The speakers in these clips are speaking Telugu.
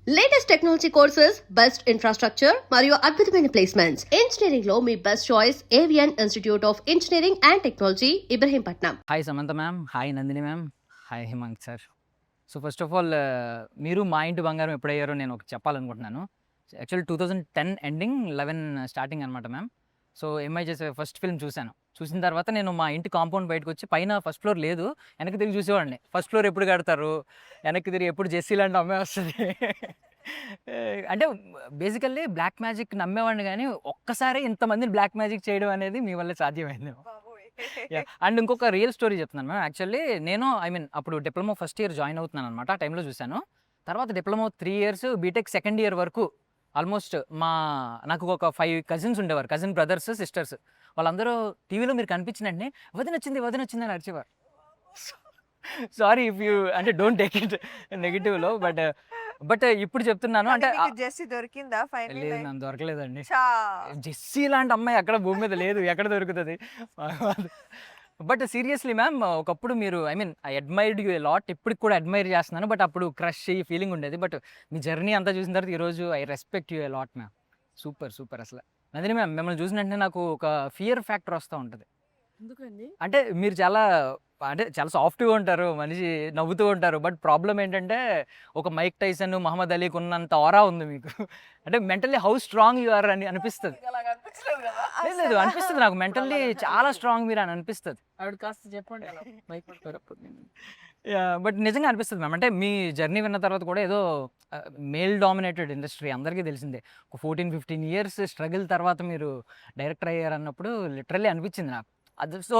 Latest technology courses, best infrastructure మరియు అద్భుతమైన ప్లేస్మెంట్స్. ఇంజనీరింగ్ లో మీ best choice AVN institute of engineering and technology, Ibrahimpatnam. Hi Samantha ma'am, hi Nandini ma'am, hi Himank sir. So first of all మీరు మా ఇంటి బంగారం ఎప్పుడయ్యారో నేను ఒకటి చెప్పాలనుకుంటున్నాను. యాక్చువల్ 2010 ఎండింగ్ 11 స్టార్టింగ్ అనమాట మ్యామ్. సో ఎంఐ చేసే ఫస్ట్ ఫిల్మ్ చూశాను. చూసిన తర్వాత నేను మా ఇంటి కాంపౌండ్ బయటకు వచ్చి పైన ఫస్ట్ ఫ్లోర్ లేదు, వెనక్కి తిరిగి చూసేవాడిని. ఫస్ట్ ఫ్లోర్ ఎప్పుడు కడతారు, వెనక్కి తిరిగి ఎప్పుడు జెస్సీ లాంటి అమ్మాయి వస్తుంది. అంటే బేసికల్లీ బ్లాక్ మ్యాజిక్ నమ్మేవాడిని, కానీ ఒక్కసారి ఇంతమందిని బ్లాక్ మ్యాజిక్ చేయడం అనేది మీ వల్ల సాధ్యమైంది. అండ్ ఇంకొక రియల్ స్టోరీ చెప్తున్నాను మ్యామ్. యాక్చువల్లీ నేను అప్పుడు డిప్లొమా ఫస్ట్ ఇయర్ జాయిన్ అవుతున్నాను అనమాట. ఆ టైంలో చూశాను. తర్వాత diploma 3 years, BTech second year వరకు ఆల్మోస్ట్ నాకు ఒక 5 కజిన్స్ ఉండేవారు, కజిన్ బ్రదర్స్ సిస్టర్స్. వాళ్ళందరూ టీవీలో మీరు కనిపించినట్టే వదిన వచ్చింది అని అరిచేవారు. సారీ ఇఫ్ యూ అంటే డోంట్ టేక్ ఇట్ నెగిటివ్లో, బట్ ఇప్పుడు చెప్తున్నాను అంటే జెస్సీ దొరికిందా ఫైనల్లీ? లేదు మ్యామ్, దొరకలేదండి. చా జెస్సీ లాంటి అమ్మాయి అక్కడ భూమి మీద లేదు, ఎక్కడ దొరుకుతుంది? బట్ సీరియస్లీ మ్యామ్, ఒకప్పుడు మీరు ఐ అడ్మైర్డ్ యూ లాట్, ఇప్పటికి కూడా అడ్మైర్ చేస్తున్నాను. బట్ అప్పుడు క్రష్ ఈ ఫీలింగ్ ఉండేది. బట్ మీ జర్నీ అంతా చూసిన తర్వాత ఈరోజు I respect you lot ma'am. Super అసలు. నందిని మ్యామ్, మిమ్మల్ని చూసిన వెంటనే నాకు ఒక ఫియర్ ఫ్యాక్టర్ వస్తూ ఉంటుంది. ఎందుకండి? అంటే మీరు చాలా సాఫ్ట్గా ఉంటారు, మనిషి నవ్వుతూ ఉంటారు. బట్ ప్రాబ్లం ఏంటంటే ఒక మైక్ టైసన్, మహమ్మద్ అలీకి ఉన్నంత ఆరా ఉంది మీకు. అంటే mentally how strong you are అని అనిపిస్తుంది. లేదు అనిపిస్తుంది నాకు, మెంటల్లీ చాలా స్ట్రాంగ్ మీరు అని అనిపిస్తుంది. ఆవిడ కాస్త చెప్పండి అలా మైక్ పట్టుకోరప్పుడు. బట్ నిజంగా అనిపిస్తుంది మ్యామ్. అంటే మీ జర్నీ విన్న తర్వాత కూడా ఏదో మేల్ డామినేటెడ్ ఇండస్ట్రీ అందరికీ తెలిసిందే. ఒక 14-15 ఇయర్స్ స్ట్రగుల్ తర్వాత మీరు డైరెక్టర్ అయ్యారు అన్నప్పుడు లిటరల్లీ అనిపించింది నాకు. అది సో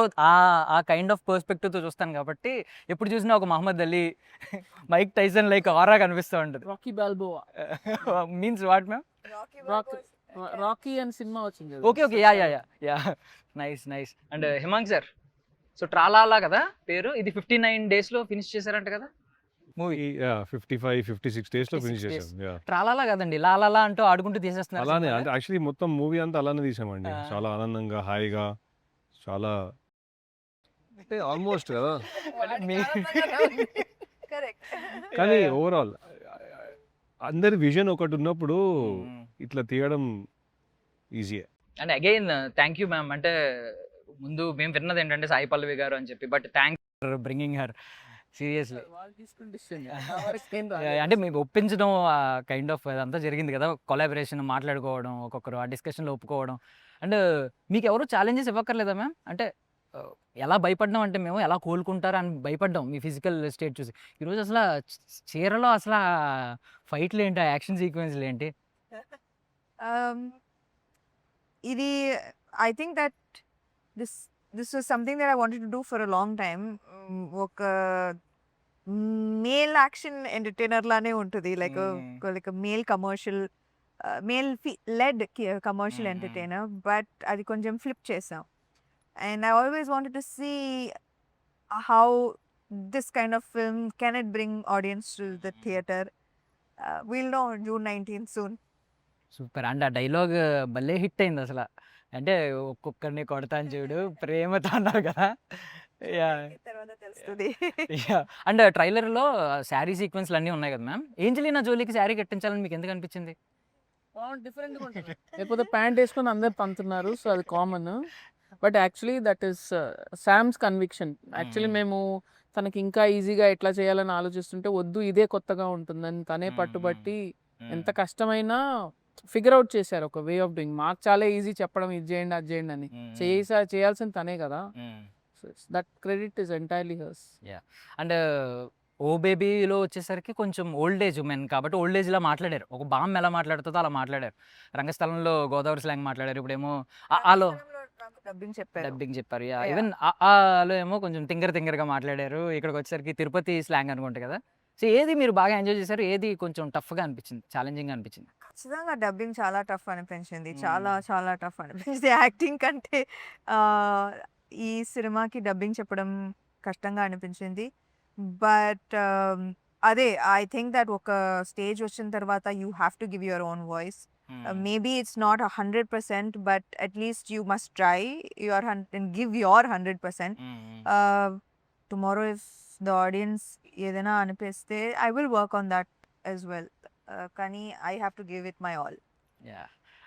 ఆ కైండ్ ఆఫ్ పర్స్పెక్టివ్తో చూస్తాను కాబట్టి ఎప్పుడు చూసినా ఒక Muhammad Ali, Mike Tyson like aura కనిపిస్తూ ఉంటుంది. Rocky Balboa means what ma'am? Rocky అని సినిమా వచ్చింది. Okay yeah nice. And Himank sir, so ట్రాలాలా కదా పేరు, ఇది 59 డేస్లో ఫినిష్ చేశారంట కదా మూవీ? 55-56 డేస్ లో ఫినిష్ చేసాం. ట్రాలాలా కదండి, లాలాలా అంటూ ఆడుకుంటూ తీసేస్తున్నారు. అలానే అంటే యాక్చువల్లీ మొత్తం మూవీ అంతా అలానే తీసామండి. చాలా ఆనందంగా, హాయిగా, చాలా అంటే ఆల్మోస్ట్ కదా. కరెక్ట్. కానీ ఓవరాల్ అందరి విజన్ ఒకటి ఉన్నప్పుడు ఇట్లా తీయడం ఈజీయే. And again thank you ma'am. అంటే ముందు మేము విన్నది ఏంటంటే సాయి పల్లవి గారు అని చెప్పి, but thanks for bringing her seriously. అంటే మేము ఒప్పించడం కైండ్ ఆఫ్ అదంతా జరిగింది కదా, కొలాబరేషన్, మాట్లాడుకోవడం, ఒక్కొక్కరు ఆ డిస్కషన్లో ఒప్పుకోవడం. అండ్ మీకు ఎవరు ఛాలెంజెస్ ఇవ్వక్కర్లేదా మ్యామ్? అంటే ఎలా భయపడ్డాం అంటే మేము ఎలా కోలుకుంటారా అని భయపడ్డాం మీ ఫిజికల్ స్టేట్ చూసి. ఈరోజు అసలు చీరలో అసలు ఫైట్లు ఏంటి, యాక్షన్ సీక్వెన్స్లు ఏంటి? ఇది I think that this was something that I wanted to do for a long time. ఒక మేల్ యాక్షన్ ఎంటర్టైనర్ లానే ఉంటుంది, like male commercial, male led commercial entertainer. But అది కొంచెం ఫ్లిప్ చేసాం. And I always wanted to see how this kind of film can it bring audience to the theater. We'll know June 19th soon. Super. And ఆ డైలాగ్ భలే హిట్ అయింది అసలు. అంటే ఒక్కొక్కరిని కొడతాను చూడు ప్రేమతో అన్నారు కదా. తర్వాత తెలుస్తుంది. అండ్ ట్రైలర్లో శారీ సీక్వెన్స్లు అన్నీ ఉన్నాయి కదా మ్యామ్. ఏంజలీనా జోలీకి శారీ కట్టించాలని మీకు ఎందుకు అనిపించింది? డిఫరెంట్గా ఉంటుంది. లేకపోతే ప్యాంట్ వేసుకొని అందరు పంతున్నారు, సో అది common. But actually that is Sam's conviction. Actually మేము తనకి ఇంకా ఈజీగా ఎట్లా చేయాలని ఆలోచిస్తుంటే వద్దు ఇదే కొత్తగా ఉంటుందని తనే పట్టుబట్టి ఎంత కష్టమైనా ఫిగర్ అవుట్ చేశారు ఒక వే ఆఫ్ డూయింగ్. మాకు చాలా ఈజీ చెప్పడం, ఇది చేయండి అది చేయండి అని. చేయాల్సింది తనే కదా. That credit is entirely hers. And oh బేబీలో వచ్చేసరికి కొంచెం ఓల్డ్ ఏజ్ ఉమెన్ కాబట్టి ఓల్డ్ ఏజ్లా మాట్లాడారు. ఒక బామ్మ ఎలా మాట్లాడుతుందో అలా మాట్లాడారు. రంగస్థలంలో గోదావరి స్లాంగ్ మాట్లాడారు. ఇప్పుడేమో ఆలో డబ్బింగ్ చెప్పారు. ఈవెన్ ఆలో ఏమో కొంచెం తింగరగా మాట్లాడారు. ఇక్కడికి వచ్చేసరికి తిరుపతి స్లాంగ్ అనుకుంటా కదా. సో ఏది మీరు బాగా ఎంజాయ్ చేశారు, ఏది కొంచెం టఫ్గా అనిపించింది, ఛాలెంజింగ్గా అనిపించింది? ఖచ్చితంగా డబ్బింగ్ చాలా టఫ్ అనిపించింది. చాలా టఫ్ అనిపించింది. యాక్టింగ్ కంటే ఈ సినిమాకి డబ్బింగ్ చెప్పడం కష్టంగా అనిపించింది. బట్ అదే ఐ థింక్ దట్ ఒక స్టేజ్ వచ్చిన తర్వాత you have to give your own voice. Maybe it's not 100%, but at least you must try and give your 100%. Tomorrow if the audience ఏదైనా అనిపిస్తే I will work on that as well. కానీ I have to give it my all. Yeah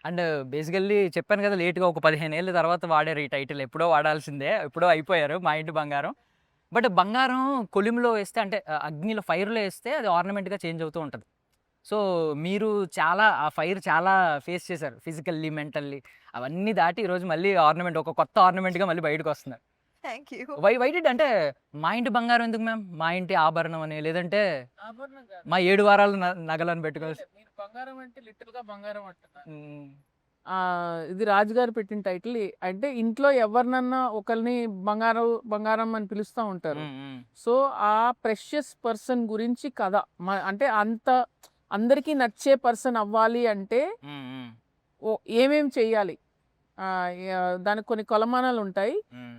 and basically చెప్పాను కదా లేట్గా ఒక 15 ఏళ్ళ తర్వాత వాడారు ఈ టైటిల్. ఎప్పుడో వాడాల్సిందే, ఎప్పుడో అయిపోయారు మా ఇంటి బంగారం. బట్ బంగారం కొలిమిలో వేస్తే అంటే అగ్నిలో ఫైర్లో వేస్తే అది ఆర్నమెంట్గా చేంజ్ అవుతూ ఉంటుంది. సో మీరు చాలా ఆ ఫైర్ చాలా ఫేస్ చేశారు ఫిజికల్లీ మెంటల్లీ అవన్నీ దాటి ఈరోజు మళ్ళీ ఆర్నమెంట్ ఒక కొత్త ఆర్నమెంట్గా మళ్ళీ బయటకు వస్తున్నారు. Thank you. వై డిడ్ అంటే మా ఇంటి బంగారం ఎందుకు మ్యామ్, మా ఇంటి ఆభరణం అని, లేదంటే మా 7 వారాలు నగలని పెట్టుకోవాలి. మీరు బంగారం అంటే లిటిల్ గా బంగారం అంటున్నారు. ఇది రాజుగారు పెట్టిన టైటిల్. అంటే ఇంట్లో ఎవరినన్నా ఒకరిని బంగారం బంగారం అని పిలుస్తూ ఉంటారు. సో ఆ ప్రెషియస్ పర్సన్ గురించి కథ. అంటే అంత అందరికీ నచ్చే పర్సన్ అవ్వాలి అంటే ఏమేం చెయ్యాలి, దానికి కొన్ని కొలమానాలు ఉంటాయి.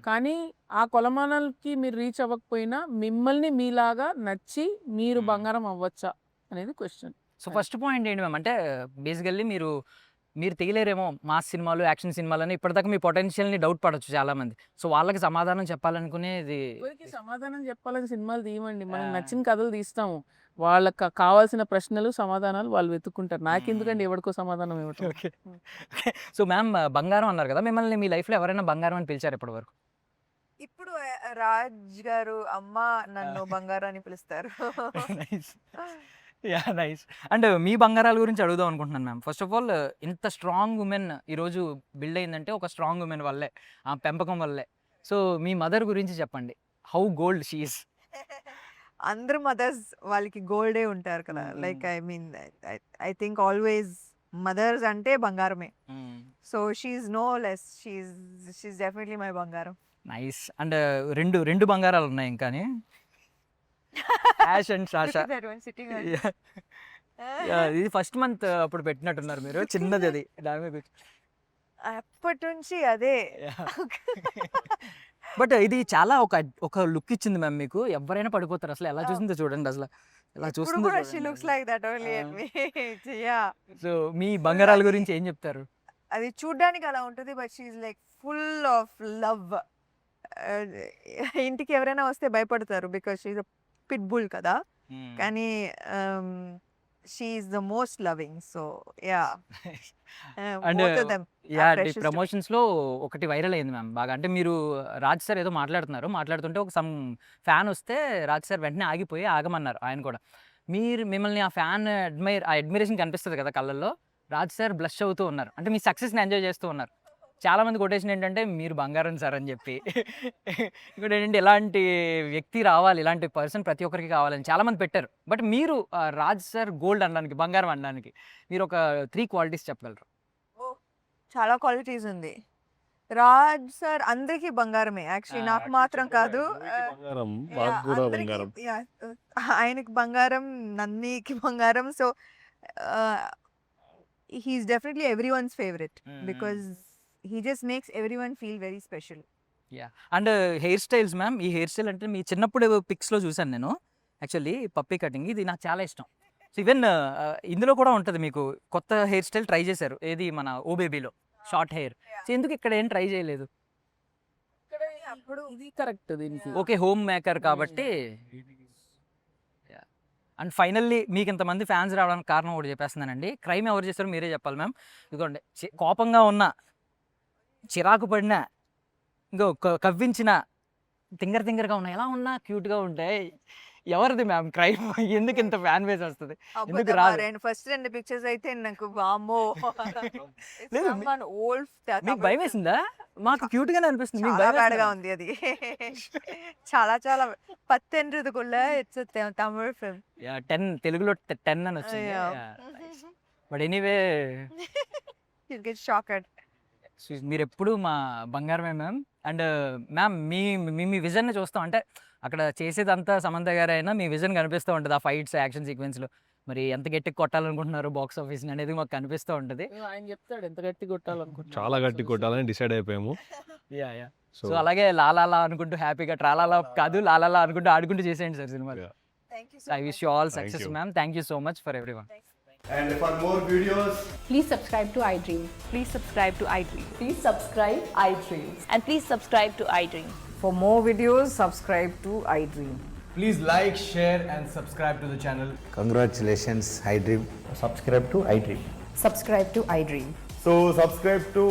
కానీ ఆ కొలమానాలకి మీరు రీచ్ అవ్వకపోయినా మిమ్మల్ని మీలాగా నచ్చి మీరు బంగారం అవ్వచ్చా అనేది క్వశ్చన్. సో ఫస్ట్ పాయింట్ ఏంటి మ్యామ్ అంటే బేసికల్లీ మీరు తెలియలేరేమో మాస్ సినిమాలు యాక్షన్ సినిమాలని ఇప్పటిదాకా మీ పొటెన్షియల్ని డౌట్ పడవచ్చు చాలామంది. సో వాళ్ళకి సమాధానం చెప్పాలనుకునేది. ఎవరికి సమాధానం చెప్పాలని సినిమాలు తీయమండి, మనకు నచ్చిన కథలు తీస్తాము. వాళ్ళకి కావాల్సిన ప్రశ్నలు సమాధానాలు వాళ్ళు వెతుక్కుంటారు. నాకెందుకండి ఎవరికో సమాధానం ఇవ్వటం. ఓకే సో మ్యామ్ బంగారం అన్నారు కదా, మిమ్మల్ని మీ లైఫ్లో ఎవరైనా బంగారం అని పిలిచారు ఇప్పటి వరకు? ఇప్పుడు రాజ్ గారు అమ్మ నన్ను బంగారం అని పిలుస్తారు. Yeah nice. అండ్ మీ బంగారాల గురించి అడుగుదాం అనుకుంటున్నాను మ్యామ్. ఫస్ట్ ఆఫ్ ఆల్ ఇంత స్ట్రాంగ్ ఉమెన్ ఈరోజు బిల్డ్ అయిందంటే ఒక స్ట్రాంగ్ ఉమెన్ వల్లే, ఆ పెంపకం వల్లే. సో మీ మదర్ గురించి చెప్పండి, హౌ గోల్డ్ షీ ఈస్. అందరు మదర్స్ వాళ్ళకి గోల్డే ఉంటారు కదా. Like I mean I think always mothers అంటే బంగారమే. So she's no less, she's definitely my బంగారం. నైస్. అండ్ రెండు బంగారాలు ఉన్నాయి ఇంకాని, యాష్ అండ్ సాషా. ఇది ఫస్ట్ మంత్ అప్పుడు పెట్టినట్టున్నారు మీరు, చిన్నది అది దాని మీద. అప్పటి నుంచి అదే. బట్ ఇది చాలా ఒక లుక్ ఇచ్చింది మ్యామ్ మీకు, ఎవరైనా పడిపోతారు. అసలు ఎలా చూసిందో చూడండి, అసలు ఎలా చూస్తుందో. సో మీ బంగారాల గురించి ఏం చెప్తారు? అది చూడ్డానికి అలా ఉంటుంది, but she's like full of love. ఇంటికి ఎవరైనా వస్తే భయపడతారు బికాస్ షీఈ్ పిట్ బుల్ కదా, కానీ she's the most loving. So yeah. And promotions లో ఒకటి వైరల్ అయింది మ్యామ్ బాగా. అంటే మీరు రాజ్ సార్ ఏదో మాట్లాడుతుంటే ఒక సమ్ ఫ్యాన్ వస్తే రాజ్ సార్ వెంటనే ఆగమన్నారు ఆయన కూడా. మిమ్మల్ని ఆ ఫ్యాన్ అడ్మైరేషన్ కనిపిస్తుంది కదా కళ్ళల్లో. రాజ్ సార్ బ్లష్ అవుతూ ఉన్నారు, అంటే మీ సక్సెస్ని ఎంజాయ్ చేస్తూ ఉన్నారు. చాలామంది కొటేషన్ ఏంటంటే మీరు బంగారం సార్ అని చెప్పి. ఇంకోటి ఏంటంటే ఇలాంటి వ్యక్తి రావాలి, ఇలాంటి పర్సన్ ప్రతి ఒక్కరికి కావాలని చాలామంది పెట్టారు. బట్ మీరు రాజ్ సార్ గోల్డ్ అనడానికి, బంగారం అనడానికి మీరు ఒక 3 క్వాలిటీస్ చెప్పగలరు? చాలా క్వాలిటీస్ ఉంది. రాజ్ సార్ అందరికీ బంగారమే, యాక్చువల్లీ నాకు మాత్రం కాదు. ఆయనకి బంగారం, నందికి బంగారం. So he's definitely everyone's favourite because he just makes everyone feel very special. Yeah. And hair styles ma'am, ఈ హెయిర్ స్టైల్ అంటే మీ చిన్నప్పుడు పిక్స్లో చూసాను నేను యాక్చువల్లీ, పప్పీ కటింగ్. ఇది నాకు చాలా ఇష్టం. సో ఈవెన్ ఇందులో కూడా ఉంటుంది మీకు కొత్త హెయిర్ స్టైల్ ట్రై చేశారు, ఏది మన ఓ బేబీలో షార్ట్ హెయిర్. సో ఎందుకు ఇక్కడ ఏం ట్రై చేయలేదు? ఇది కరెక్ట్ దీనికి. ఓకే, హోమ్ మేకర్ కాబట్టి. అండ్ ఫైనల్లీ మీకు ఇంతమంది ఫ్యాన్స్ రావడానికి కారణం ఒకటి చెప్పేస్తున్నానండి. క్రైమ్ ఎవరు చేస్తారో మీరే చెప్పాలి మ్యామ్. ఇదిగోండి, కోపంగా ఉన్న, చిరాకు పడినా, ఇంకో కవ్వించిన, తింగరగా ఉన్నా, ఎలా ఉన్నా క్యూట్గా ఉంటాయి. ఎవరిది మ్యామ్ క్రైమ్? ఎందుకు ఇంత ఫ్యాన్ బేస్ వస్తుంది? ఎందుకు రాదు? ఫస్ట్ 2 పిక్చర్స్ అయితే నాకు వామ్మో లేదు, మీకు భయం వేసిందా? మాకు క్యూట్ గానే అనిపిస్తుంది, మీకు భయం బ్యాడ్గా ఉంది అది. చాలా 10 ఇట్స్ తమిళ ఫిల్మ్. 10 తెలుగులో 10 అని వచ్చింది. But anyway you'll get shocked. మీరు ఎప్పుడు మా బంగారమే మ్యామ్. అండ్ మ్యామ్ మీ విజన్ని చూస్తాం, అంటే అక్కడ చేసేదంతా సమంత గారైనా మీ విజన్ కనిపిస్తూ ఉంటుంది ఆ ఫైట్స్, యాక్షన్ సీక్వెన్స్లో. మరి ఎంత గట్టిగా కొట్టాలనుకుంటున్నారు బాక్స్ ఆఫీస్ అనేది మాకు కనిపిస్తూ ఉంటుంది. ఆయన చెప్తాడు ఎంత గట్టి కొట్టాలనుకుంటున్నారు. చాలా గట్టి కొట్టాలని డిసైడ్ అయిపోయాము. యా. సో అలాగే లాలాలా అనుకుంటూ హ్యాపీగా, ట్రాలాలా కాదు లాలాలా అనుకుంటూ ఆడుకుంటూ చేసేయండి sir cinema. I wish you all success ma'am. Thank you so much for everyone. And for more videos, please subscribe to iDream. Please subscribe to iDream. Please subscribe iDream. And please subscribe to iDream. For more videos, subscribe to iDream. Please like, share, and subscribe to the channel. Congratulations, iDream. Subscribe to iDream. Subscribe to iDream. So subscribe to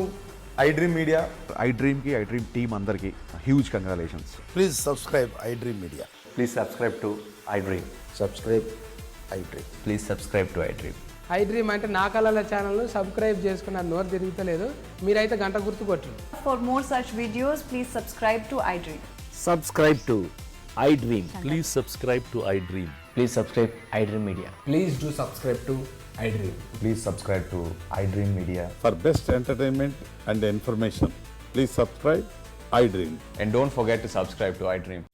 iDream Media. iDream ki iDream team అందరికి huge congratulations. Please subscribe iDream Media. Please subscribe to iDream. Subscribe iDream. Please subscribe to iDream. iDream అంటే నా కళల ఛానల్ సబ్స్క్రైబ్ చేసుకున్న నోరు తిరుగుతలేదు, మీరైతే గంట గుర్తు కొట్టరు. For more such videos, please subscribe to iDream. Subscribe to iDream. Please subscribe to iDream. Please subscribe iDream Media. Please do subscribe to iDream. Please subscribe to iDream Media. For best entertainment and information, please subscribe iDream. And don't forget to subscribe to iDream.